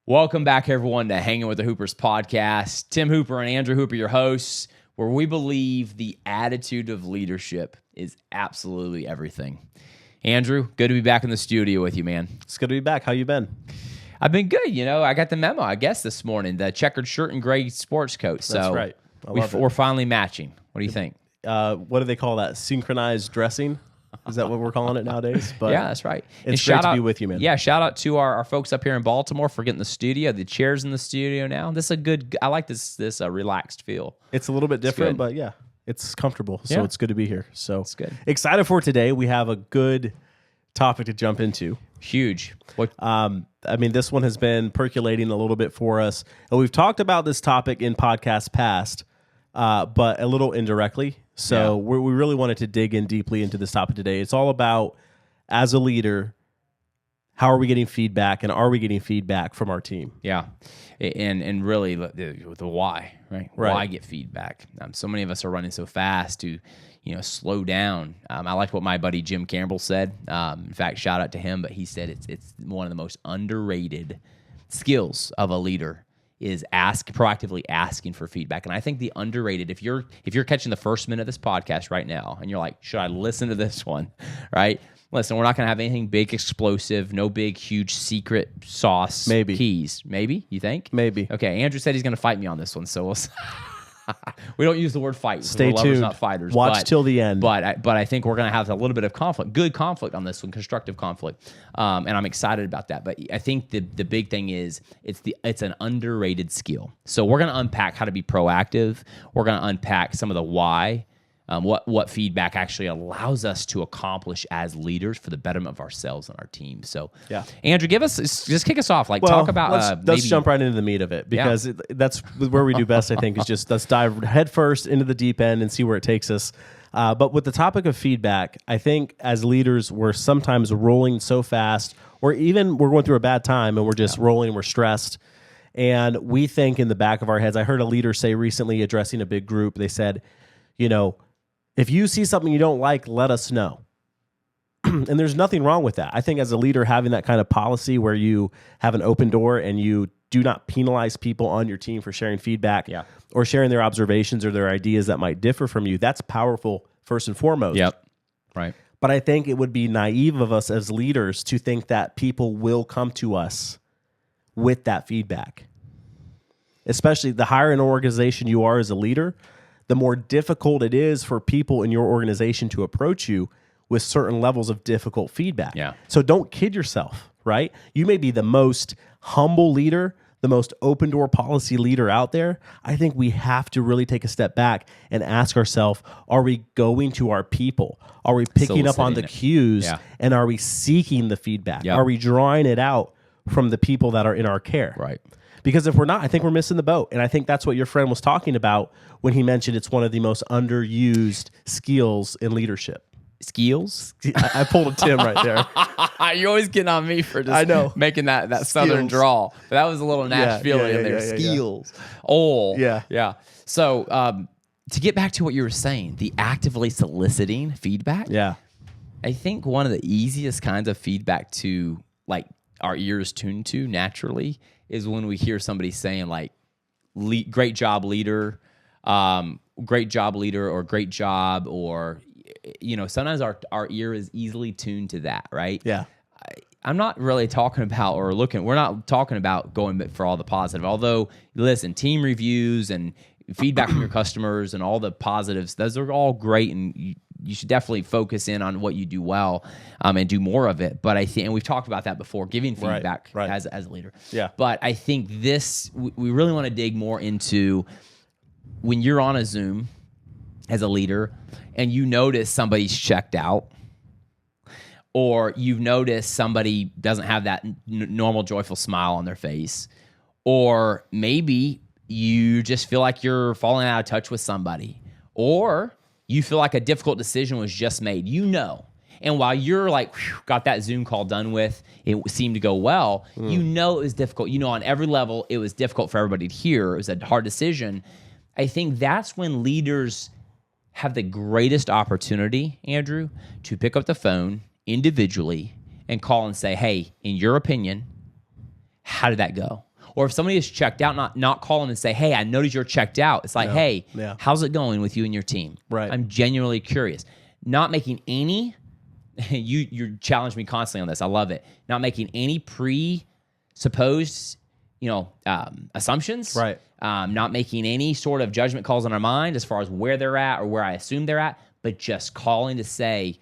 Welcome back, everyone, to Hanging with the Hoopers podcast. Tim Hooper and Andrew Hooper, your hosts, where we believe the attitude of leadership is absolutely everything. Andrew, good to be back in the studio with you, man. It's good to be back. How you been? I've been good. You know, I got the memo, I guess, this morning, the checkered shirt and gray sports coat. So That's right. I love it. We're finally matching. What do you think? What do they call that? Synchronized dressing? Is that what we're calling it nowadays? But yeah, that's right. It's great to be with you, man. Yeah, shout out to our folks up here in Baltimore for getting the studio, the chairs in the studio now. This is a good, I like this relaxed feel. It's a little bit different, but yeah, it's comfortable. So Yeah. it's good to be here. So It's good. Excited for today. We have a good topic to jump into. Huge. What? This one has been percolating a little bit for us. And we've talked about this topic in podcasts past, but a little indirectly. So we really wanted to dig in deeply into this topic today. It's all about, as a leader, how are we getting feedback, and are we getting feedback from our team? Yeah, and really the why, right? Why get feedback? So many of us are running so fast to, slow down. I liked what my buddy Jim Campbell said. In fact, shout out to him, but he said it's one of the most underrated skills of a leader is proactively asking for feedback. And I think the underrated, if you're catching the first minute of this podcast right now and you're like, should I listen to this one? Right? Listen, we're not going to have anything big, explosive, no big, huge secret sauce keys. Maybe, you think? Maybe. Okay, Andrew said he's going to fight me on this one, so we'll we don't use the word fight. Stay we're tuned. Lovers, not fighters. Watch till the end. But I think we're going to have a little bit of conflict, good conflict on this one, constructive conflict, and I'm excited about that. But I think the big thing is it's an underrated skill. So we're going to unpack how to be proactive. We're going to unpack some of the why. What feedback actually allows us to accomplish as leaders for the betterment of ourselves and our team. So, Andrew, just kick us off. Talk about. Let's jump right into the meat of it, because that's where we do best. I think is just let's dive headfirst into the deep end and see where it takes us. But with the topic of feedback, I think as leaders we're sometimes rolling so fast, or even we're going through a bad time and we're just rolling, we're stressed, and we think in the back of our heads. I heard a leader say recently, addressing a big group, they said, if you see something you don't like, let us know. And there's nothing wrong with that. I think as a leader, having that kind of policy where you have an open door and you do not penalize people on your team for sharing feedback or sharing their observations or their ideas that might differ from you, that's powerful first and foremost. Yep. Right. But I think it would be naive of us as leaders to think that people will come to us with that feedback. Especially the higher an organization you are as a leader, the more difficult it is for people in your organization to approach you with certain levels of difficult feedback. Yeah. So don't kid yourself, right? You may be the most humble leader, the most open door policy leader out there. I think we have to really take a step back and ask ourselves, are we going to our people? Are we picking up on the cues? Yeah. And are we seeking the feedback? Yep. Are we drawing it out from the people that are in our care? Right. Because if we're not, I think we're missing the boat. And I think that's what your friend was talking about when he mentioned it's one of the most underused skills in leadership. Skills? I pulled a Tim right there. You're always getting on me for just making that southern drawl. But that was a little Nashville in there. Skills. Oh. Yeah. So to get back to what you were saying, the actively soliciting feedback. Yeah. I think one of the easiest kinds of feedback to our ears tuned to naturally is when we hear somebody saying great job leader, or great job, or sometimes our ear is easily tuned to that, right? Yeah. I'm not really talking about we're not talking about going for all the positive. Although, listen, team reviews and feedback from your customers and all the positives, those are all great, and you should definitely focus in on what you do well and do more of it. But I think, and we've talked about that before, giving feedback as a leader. Yeah. But I think we really want to dig more into when you're on a Zoom as a leader and you notice somebody's checked out, or you've noticed somebody doesn't have that normal joyful smile on their face, or maybe you just feel like you're falling out of touch with somebody, or you feel like a difficult decision was just made, and while you're got that Zoom call done with, it seemed to go well, it was difficult. On every level, it was difficult for everybody to hear. It was a hard decision. I think that's when leaders have the greatest opportunity, Andrew, to pick up the phone individually and call and say, hey, in your opinion, how did that go? Or if somebody is checked out, not calling and say, hey, I noticed you're checked out. It's like, hey, how's it going with you and your team? Right. I'm genuinely curious. Not making any, you challenge me constantly on this. I love it. Not making any presupposed, assumptions. Right. Not making any sort of judgment calls on our mind as far as where they're at or where I assume they're at, but just calling to say,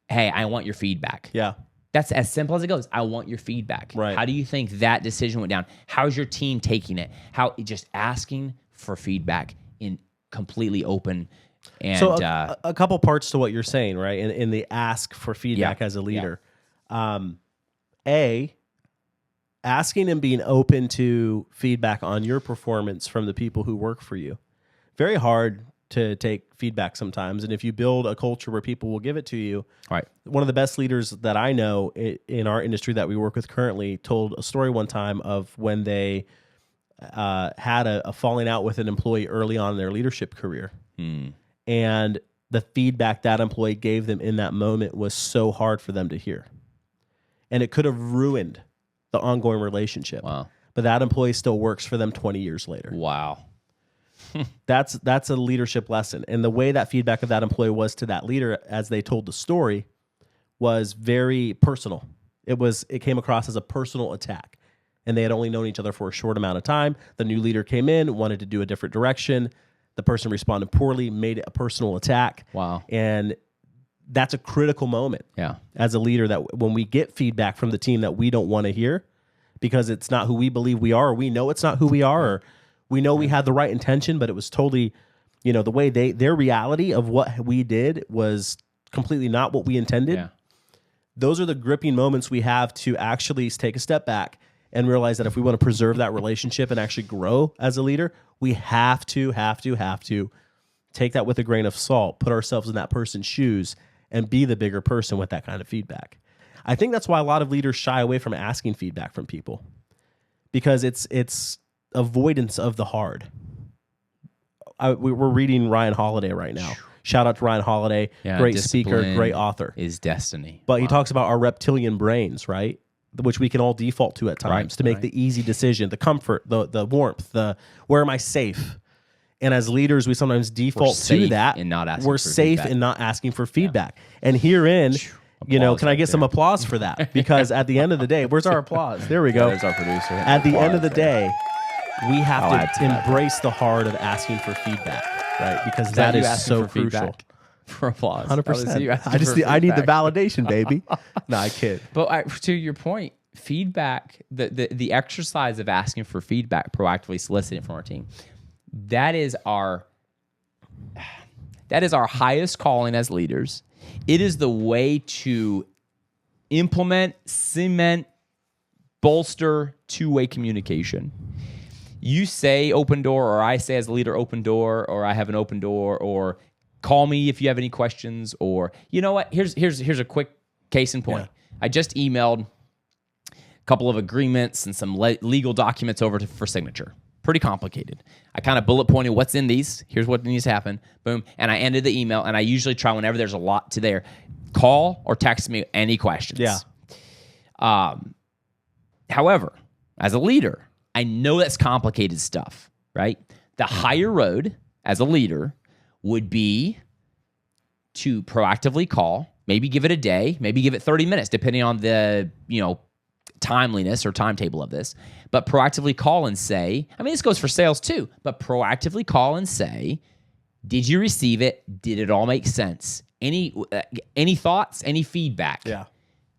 hey, I want your feedback. Yeah. That's as simple as it goes. I want your feedback. Right. How do you think that decision went down? How's your team taking it? How just asking for feedback in completely open and so a couple parts to what you're saying, right? In the ask for feedback as a leader. Asking and being open to feedback on your performance from the people who work for you. Very hard to take feedback sometimes. And if you build a culture where people will give it to you, right. One of the best leaders that I know in our industry that we work with currently told a story one time of when they had a falling out with an employee early on in their leadership career. And the feedback that employee gave them in that moment was so hard for them to hear. And it could have ruined the ongoing relationship. Wow. But that employee still works for them 20 years later. Wow. That's a leadership lesson. And the way that feedback of that employee was to that leader as they told the story was very personal. It came across as a personal attack. And they had only known each other for a short amount of time. The new leader came in, wanted to do a different direction. The person responded poorly, made it a personal attack. Wow. And that's a critical moment as a leader, that when we get feedback from the team that we don't want to hear because it's not who we believe we are, or we know it's not who we are, or we know we had the right intention, but it was totally, the way their reality of what we did was completely not what we intended. Yeah. Those are the gripping moments we have to actually take a step back and realize that if we want to preserve that relationship and actually grow as a leader, we have to take that with a grain of salt, put ourselves in that person's shoes, and be the bigger person with that kind of feedback. I think that's why a lot of leaders shy away from asking feedback from people, because it's avoidance of the hard. We're reading Ryan Holiday right now. Shout out to Ryan Holiday, great speaker, great author. Is destiny. But he talks about our reptilian brains, right? Which we can all default to at times to make the easy decision, the comfort, the warmth, the where am I safe? And as leaders, we sometimes default to that. And not asking We're for safe feedback. in not asking for feedback. And herein, can I get some applause for that? Because at the end of the day, where's our applause? There we go. There's our producer. At the end of the day, we have to embrace the heart of asking for feedback, right? Because that is so crucial. For applause. 100%. I need the validation, baby. No, I kid. But to your point, feedback, the exercise of asking for feedback, proactively soliciting from our team, that is our highest calling as leaders. It is the way to implement, cement, bolster two-way communication. You say open door, or I say as a leader open door, or I have an open door, or call me if you have any questions, or you know what? Here's a quick case in point. Yeah. I just emailed a couple of agreements and some legal documents over for signature. Pretty complicated. I kind of bullet pointed what's in these. Here's what needs to happen. Boom. And I ended the email, and I usually try whenever there's a lot to there, call or text me any questions. Yeah. However, as a leader, I know that's complicated stuff, right? The higher road as a leader would be to proactively call, maybe give it a day, maybe give it 30 minutes, depending on the, timeliness or timetable of this, but proactively call and say, this goes for sales too, but proactively call and say, did you receive it? Did it all make sense? Any thoughts, any feedback? Yeah.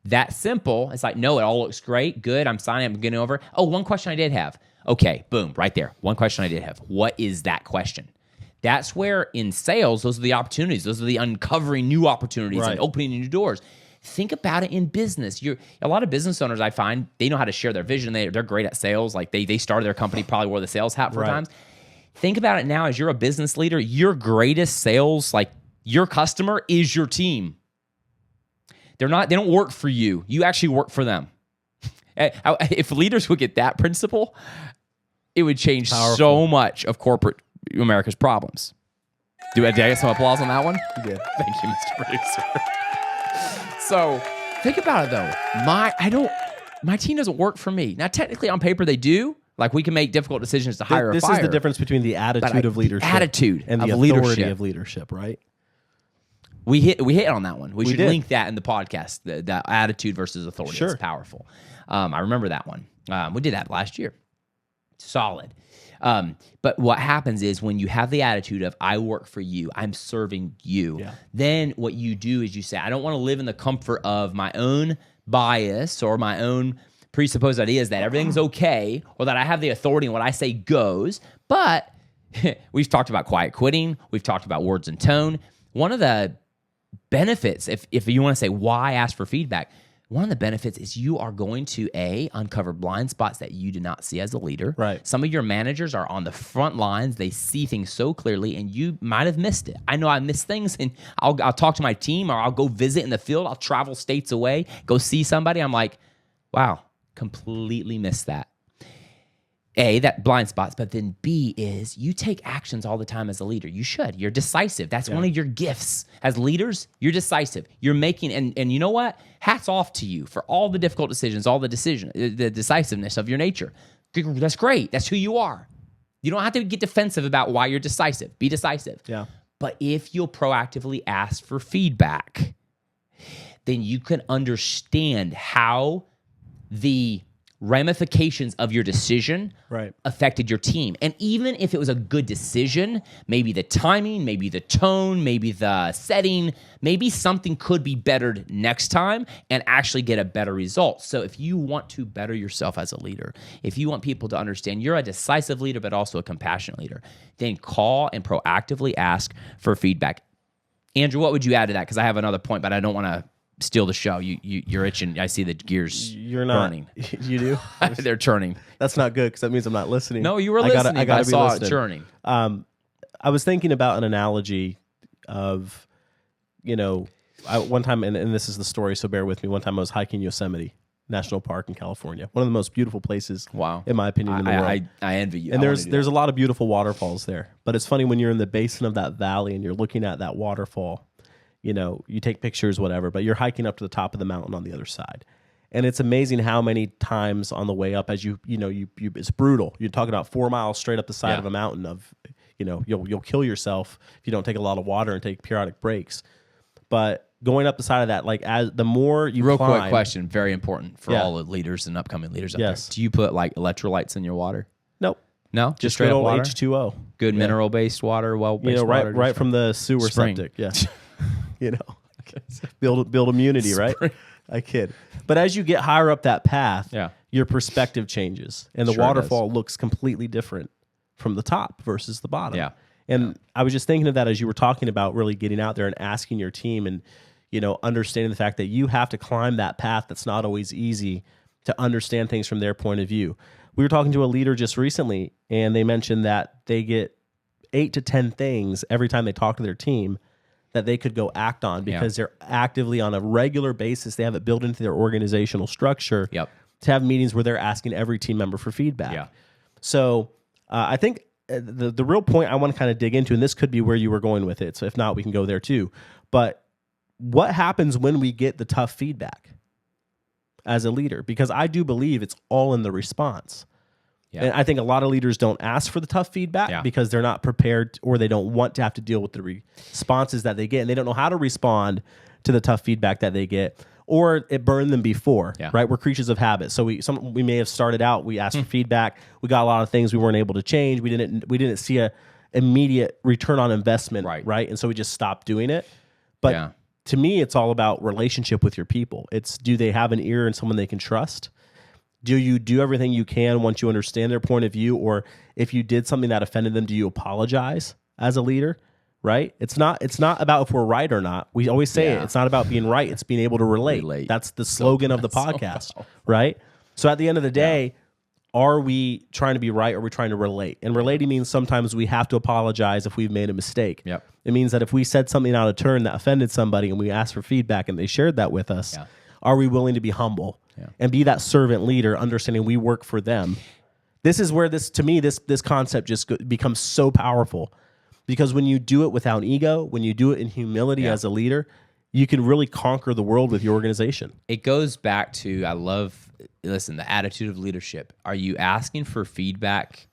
That simple. It's like, no, it all looks great. Good. I'm signing. I'm getting over. Oh, one question I did have. Okay. Boom. Right there. One question I did have. What is that question? That's where in sales, those are the opportunities. Those are the uncovering new opportunities and opening new doors. Think about it in business. A lot of business owners, I find, they know how to share their vision. They're great at sales. Like they started their company, probably wore the sales hat for times. Think about it now as you're a business leader. Your greatest sales, like your customer, is your team. They don't work for you. You actually work for them. If leaders would get that principle, it would change so much of corporate America's problems. Did I get some applause on that one? You did. Thank you, Mr. Producer. So think about it though. My team doesn't work for me. Now, technically on paper they do, Like we can make difficult decisions to hire or fire. This is the difference between the attitude of leadership and the authority authority of leadership, right? We hit on that one. We should did. link that in the podcast. The attitude versus authority. Sure. It's powerful. I remember that one. We did that last year. Solid. But what happens is when you have the attitude of I work for you, I'm serving you, then what you do is you say, I don't want to live in the comfort of my own bias or my own presupposed ideas that everything's okay or that I have the authority and what I say goes. But we've talked about quiet quitting. We've talked about words and tone. One of the benefits, if you want to say why ask for feedback, one of the benefits is you are going to uncover blind spots that you do not see as a leader. Right. Some of your managers are on the front lines. They see things so clearly and you might have missed it. I know I miss things and I'll talk to my team or I'll go visit in the field. I'll travel states away, go see somebody. I'm like, wow, completely missed that. A, that blind spots, but then B is you take actions all the time as a leader. You should. You're decisive. That's one of your gifts. As leaders, you're decisive. You're making, and you know what? Hats off to you for all the difficult decisions, all the decisiveness of your nature. That's great. That's who you are. You don't have to get defensive about why you're decisive. Be decisive. Yeah. But if you'll proactively ask for feedback, then you can understand how the ramifications of your decision affected your team. And even if it was a good decision, maybe the timing, maybe the tone, maybe the setting, maybe something could be bettered next time and actually get a better result. So if you want to better yourself as a leader, if you want people to understand you're a decisive leader, but also a compassionate leader, then call and proactively ask for feedback. Andrew, what would you add to that? Because I have another point, but I don't want to steal the show. You're itching. I see the gears burning. You do? They're churning. That's not good because that means I'm not listening. No, you were listening. I gotta saw listening. it churning. I was thinking about an analogy of, one time, and this is the story, so bear with me. One time I was hiking Yosemite National Park in California, one of the most beautiful places, in my opinion, in the world. I envy you. And there's a lot of beautiful waterfalls there. But it's funny when you're in the basin of that valley and you're looking at that waterfall. You take pictures, whatever, but you're hiking up to the top of the mountain on the other side. And it's amazing how many times on the way up as you it's brutal. You're talking about 4 miles straight up the side of a mountain of, you'll kill yourself if you don't take a lot of water and take periodic breaks. But going up the side of that, like as the more you Real climb, quick question, very important for all the leaders and upcoming leaders out there. Do you put like electrolytes in your water? Nope. No? Just straight good up old water? H2O. Good mineral-based water, well-based water? Right from the sewer Spring. septic. Yeah. Build immunity, right? I kid. But as you get higher up that path, your perspective changes, and the waterfall looks completely different from the top versus the bottom. Yeah. And I was just thinking of that as you were talking about really getting out there and asking your team and, understanding the fact that you have to climb that path that's not always easy to understand things from their point of view. We were talking to a leader just recently, and they mentioned that they get 8 to 10 things every time they talk to their team that they could go act on because they're actively on a regular basis. They have it built into their organizational structure to have meetings where they're asking every team member for feedback. Yeah. So I think the real point I want to kind of dig into, and this could be where you were going with it, so if not, we can go there too. But what happens when we get the tough feedback as a leader? Because I do believe it's all in the response. And I think a lot of leaders don't ask for the tough feedback because they're not prepared or they don't want to have to deal with the responses that they get. And they don't know how to respond to the tough feedback that they get, or it burned them before, right? We're creatures of habit. So we may have started out, we asked for feedback. We got a lot of things we weren't able to change. We didn't see a immediate return on investment, right? And so we just stopped doing it. But to me, it's all about relationship with your people. It's, do they have an ear and someone they can trust? Do you do everything you can once you understand their point of view? Or if you did something that offended them, do you apologize as a leader? Right? It's not about if we're right or not. We always say it. It's not about being right. It's being able to relate. That's the slogan of the podcast, right? So at the end of the day, are we trying to be right or are we trying to relate? And relating means sometimes we have to apologize if we've made a mistake. It means that if we said something out of turn that offended somebody and we asked for feedback and they shared that with us, are we willing to be humble and be that servant leader, understanding we work for them? This is where this concept just becomes so powerful, because when you do it without ego, when you do it in humility as a leader, you can really conquer the world with your organization. It goes back to, listen, the attitude of leadership. Are you asking for feedback?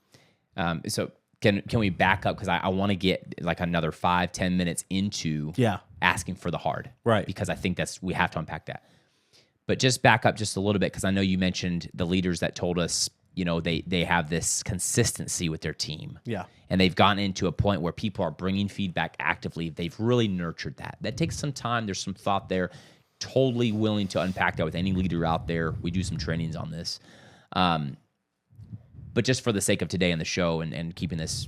So can we back up? Because I want to get like another 5-10 minutes into asking for the hard. Right. Because I think we have to unpack that. But just back up just a little bit, because I know you mentioned the leaders that told us, they have this consistency with their team. Yeah. And they've gotten into a point where people are bringing feedback actively. They've really nurtured that. That takes some time. There's some thought there. Totally willing to unpack that with any leader out there. We do some trainings on this. But just for the sake of today in the show and keeping this,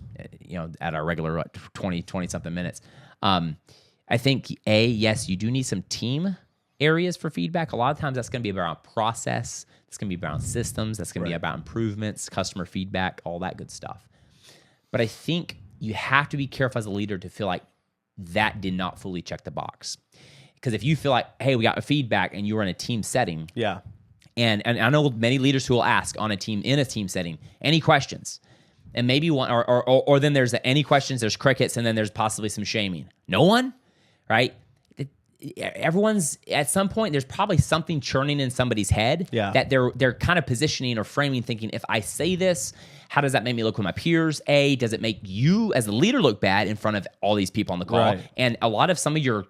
at our regular 20 something minutes, I think yes, you do need some team areas for feedback. A lot of times that's going to be around process. It's going to be around systems. That's going to be about improvements, customer feedback, all that good stuff. But I think you have to be careful as a leader to feel like that did not fully check the box. Because if you feel like, hey, we got a feedback and you were in a team setting. Yeah. And I know many leaders who will ask in a team setting, any questions? And maybe one, or then there's any questions, there's crickets, and then there's possibly some shaming. No one, right? Everyone's at some point, there's probably something churning in somebody's head that they're kind of positioning or framing, thinking, if I say this, how does that make me look with my peers? Does it make you as a leader look bad in front of all these people on the call? Right. And a lot of some of your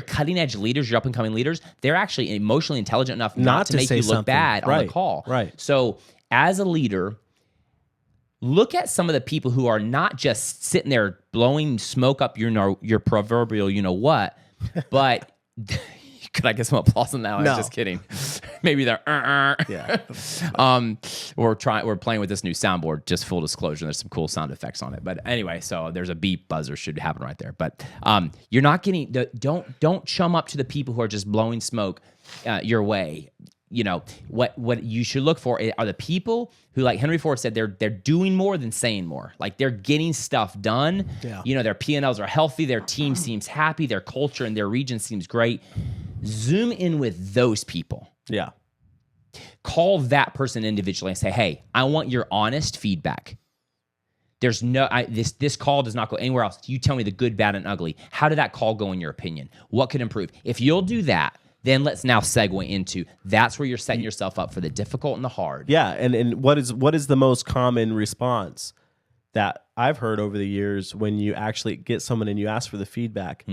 cutting edge leaders, your up and coming leaders, they're actually emotionally intelligent enough not to make you look bad on the call. Right. So as a leader, look at some of the people who are not just sitting there blowing smoke up your proverbial what, but could I get some applause on that one? No. I'm just kidding. Maybe they're Yeah. we're playing with this new soundboard, just full disclosure. There's some cool sound effects on it. But anyway, so there's a beep buzzer should happen right there. But you're not getting don't chum up to the people who are just blowing smoke your way. What you should look for are the people who, like Henry Ford said, they're doing more than saying more. Like they're getting stuff done. Yeah. Their P&Ls are healthy. Their team seems happy. Their culture and their region seems great. Zoom in with those people. Yeah. Call that person individually and say, hey, I want your honest feedback. There's this call does not go anywhere else. You tell me the good, bad, and ugly. How did that call go in your opinion? What could improve? If you'll do that, then let's now segue into that's where you're setting yourself up for the difficult and the hard. Yeah, and what is the most common response that I've heard over the years when you actually get someone and you ask for the feedback?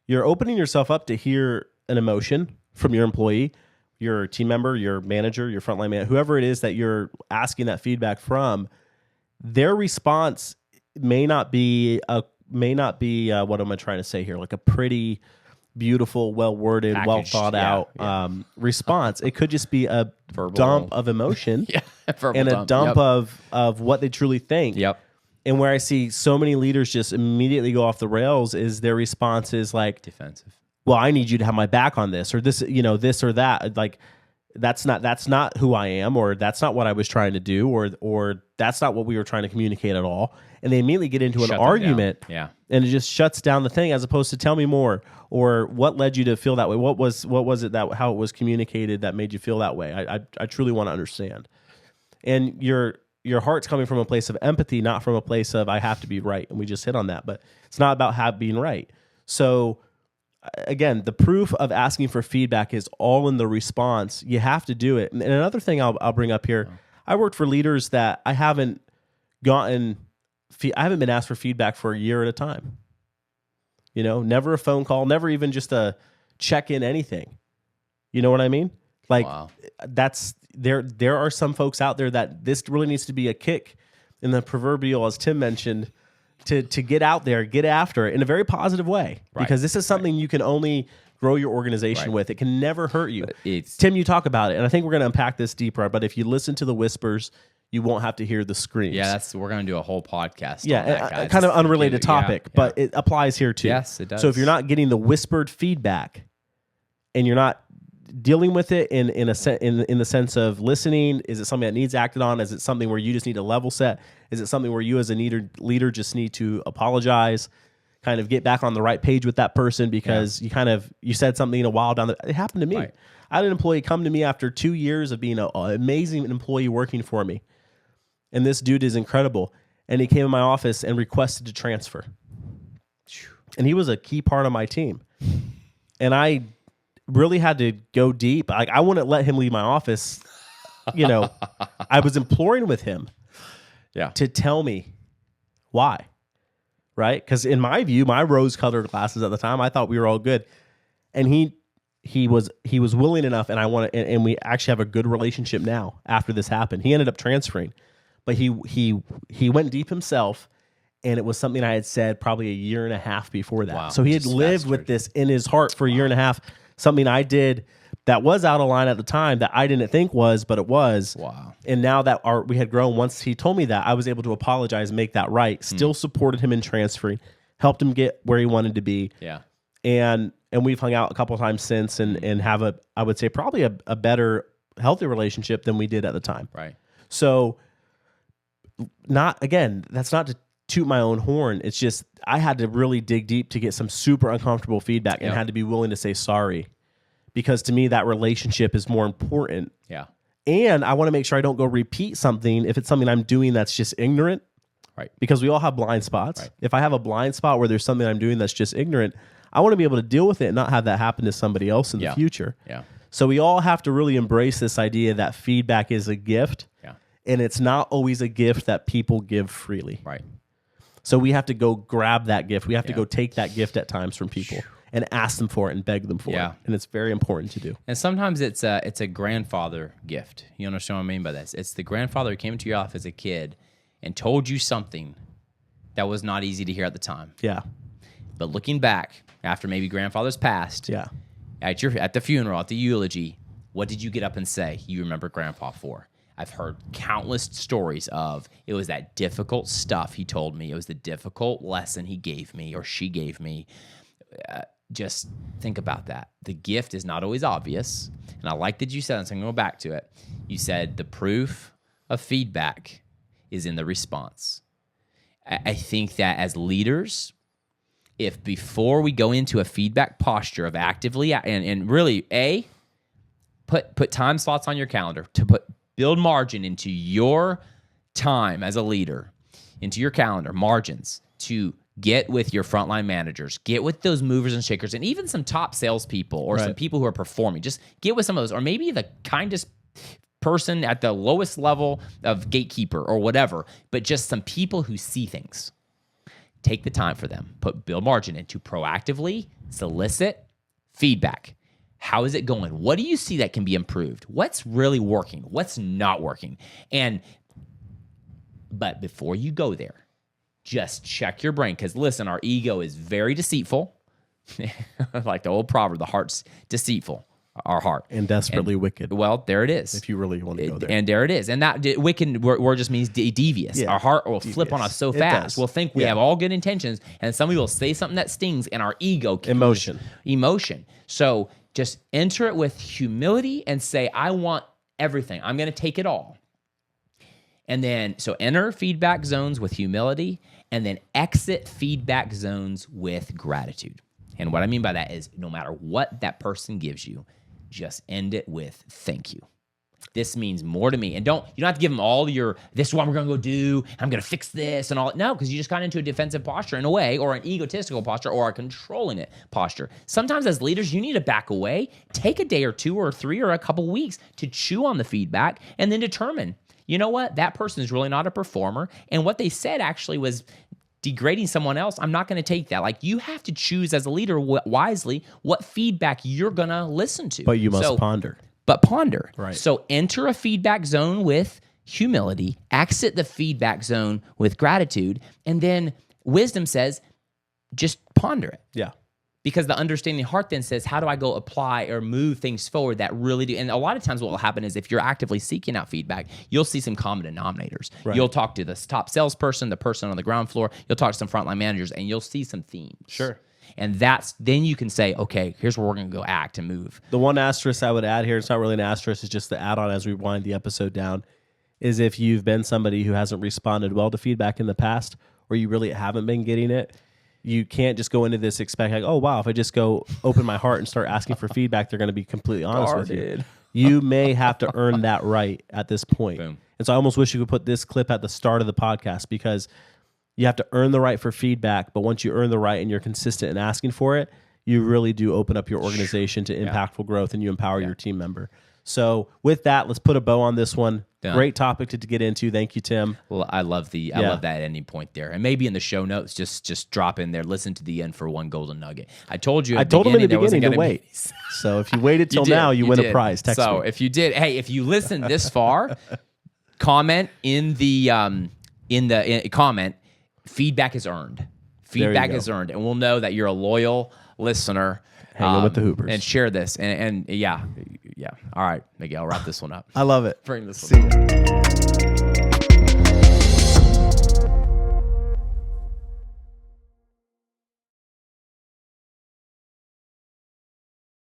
You're opening yourself up to hear an emotion from your employee, your team member, your manager, your frontline manager, whoever it is that you're asking that feedback from. Their response may not be what am I trying to say here? Like a pretty beautiful, well-worded, well-thought-out response. It could just be a dump of emotion and a dump of what they truly think. Yep. And where I see so many leaders just immediately go off the rails is their response is like, defensive. Well, I need you to have my back on this, or this, this or that. Like, that's not who I am, or that's not what I was trying to do, or that's not what we were trying to communicate at all. And they immediately get into an argument, and it just shuts down the thing, as opposed to tell me more, or what led you to feel that way. What was it that how it was communicated that made you feel that way? I truly want to understand. And your heart's coming from a place of empathy, not from a place of I have to be right. And we just hit on that, but it's not about being right. So again, the proof of asking for feedback is all in the response. You have to do it. And another thing I'll bring up here, I worked for leaders that I haven't been asked for feedback for a year at a time. Never a phone call, never even just a check-in anything. You know what I mean? Like that's there are some folks out there that this really needs to be a kick in the proverbial, as Tim mentioned, to get out there, get after it in a very positive way, because this is something you can only grow your organization with. It can never hurt you. Tim, you talk about it, and I think we're going to unpack this deeper, but if you listen to the whispers, you won't have to hear the screams. Yeah, we're going to do a whole podcast. Yeah, on that, kind of unrelated topic, but it applies here too. Yes, it does. So if you're not getting the whispered feedback, and you're not dealing with it in the sense of listening, is it something that needs acted on? Is it something where you just need a level set? Is it something where you as a leader just need to apologize, kind of get back on the right page with that person because you said something a while down it happened to me. Right. I had an employee come to me after 2 years of being an amazing employee working for me. And this dude is incredible. And he came in my office and requested to transfer. And he was a key part of my team. And I really had to go deep. Like, I wouldn't let him leave my office. You know, I was imploring with him to tell me why, right? Because in my view, my rose-colored glasses at the time, I thought we were all good. And he was willing enough, and we actually have a good relationship now after this happened. He ended up transferring, but he went deep himself, and it was something I had said probably a year and a half before that. Wow, so he had lived with this in his heart for a year and a half, something I did that was out of line at the time that I didn't think was, but it was. Wow. And now that we had grown, once he told me that, I was able to apologize and make that right. Still supported him in transferring, helped him get where he wanted to be. Yeah. And we've hung out a couple of times since and have I would say probably a better, healthy relationship than we did at the time. Right. So that's not to toot my own horn. It's just I had to really dig deep to get some super uncomfortable feedback and had to be willing to say sorry, because to me that relationship is more important. Yeah. And I want to make sure I don't go repeat something if it's something I'm doing that's just ignorant. Right. Because we all have blind spots. Right. If I have a blind spot where there's something I'm doing that's just ignorant, I want to be able to deal with it and not have that happen to somebody else in the future. Yeah. So we all have to really embrace this idea that feedback is a gift. Yeah. And it's not always a gift that people give freely. Right. So we have to go grab that gift. We have to go take that gift at times from people and ask them for it and beg them for it. And it's very important to do. And sometimes it's a grandfather gift. You understand what I mean by this? It's the grandfather who came into your office as a kid and told you something that was not easy to hear at the time. Yeah. But looking back, after maybe grandfather's passed, at the funeral, at the eulogy, what did you get up and say you remember grandpa for? I've heard countless stories of it was that difficult stuff he told me. It was the difficult lesson he gave me or she gave me. Just think about that. The gift is not always obvious. And I like that you said, so I'm going to go back to it. You said the proof of feedback is in the response. I think that as leaders, if before we go into a feedback posture of actively and really put time slots on your calendar to build margin into your time as a leader, into your calendar, margins to get with your frontline managers, get with those movers and shakers, and even some top salespeople or some people who are performing. Just get with some of those, or maybe the kindest person at the lowest level of gatekeeper or whatever, but just some people who see things. Take the time for them. Build margin in to proactively solicit feedback. How is it going? What do you see that can be improved? What's really working? What's not working? But before you go there, just check your brain, because listen, our ego is very deceitful. Like the old proverb, the heart's deceitful. Our heart. And desperately wicked. Well, there it is. If you really want to go there. And there it is. And that wicked word just means devious. Yeah, our heart will devious. flip on us so It fast. does. We'll think we have all good intentions, and somebody will say something that stings, and our ego Emotion. So just enter it with humility and say, I want everything. I'm going to take it all. And then, so enter feedback zones with humility, and then exit feedback zones with gratitude. And what I mean by that is no matter what that person gives you, just end it with thank you. This means more to me. And you don't have to give them all your, this is what we're going to go do, I'm going to fix this and all. No, because you just got into a defensive posture in a way, or an egotistical posture, or a controlling it posture. Sometimes as leaders, you need to back away, take a day or two or three or a couple weeks to chew on the feedback, and then determine, you know what, that person is really not a performer. And what they said actually was degrading someone else. I'm not going to take that. Like, you have to choose as a leader wisely what feedback you're going to listen to. But you must ponder. But ponder. Right. So enter a feedback zone with humility, exit the feedback zone with gratitude, and then wisdom says, just ponder it. Yeah. Because the understanding heart then says, how do I go apply or move things forward that really do? And a lot of times what will happen is if you're actively seeking out feedback, you'll see some common denominators. Right. You'll talk to the top salesperson, the person on the ground floor, you'll talk to some frontline managers, and you'll see some themes. Sure. And then you can say, okay, here's where we're going to go act and move. The one asterisk I would add here, it's not really an asterisk, it's just the add-on as we wind the episode down, is if you've been somebody who hasn't responded well to feedback in the past, or you really haven't been getting it, you can't just go into this expect like, oh, wow, if I just go open my heart and start asking for feedback, they're going to be completely honest with you. You may have to earn that right at this point. Boom. And so I almost wish you could put this clip at the start of the podcast, because you have to earn the right for feedback. But once you earn the right and you're consistent in asking for it, you really do open up your organization to impactful growth, and you empower your team member. So with that, let's put a bow on this one. Done. Great topic to get into. Thank you, Tim. Well, I love that ending point there, and maybe in the show notes, just drop in there. Listen to the end for one golden nugget. I told you. I told him in the beginning to be. wait. So if you waited till now, you win a prize. Text me. So if you did, hey, if you listened this far, comment in the comment. Feedback is earned. Feedback is earned, and we'll know that you're a loyal listener. Hanging with the Hoopers. And share this. And yeah. All right, Miguel, wrap this one up. I love it. Bring this one up.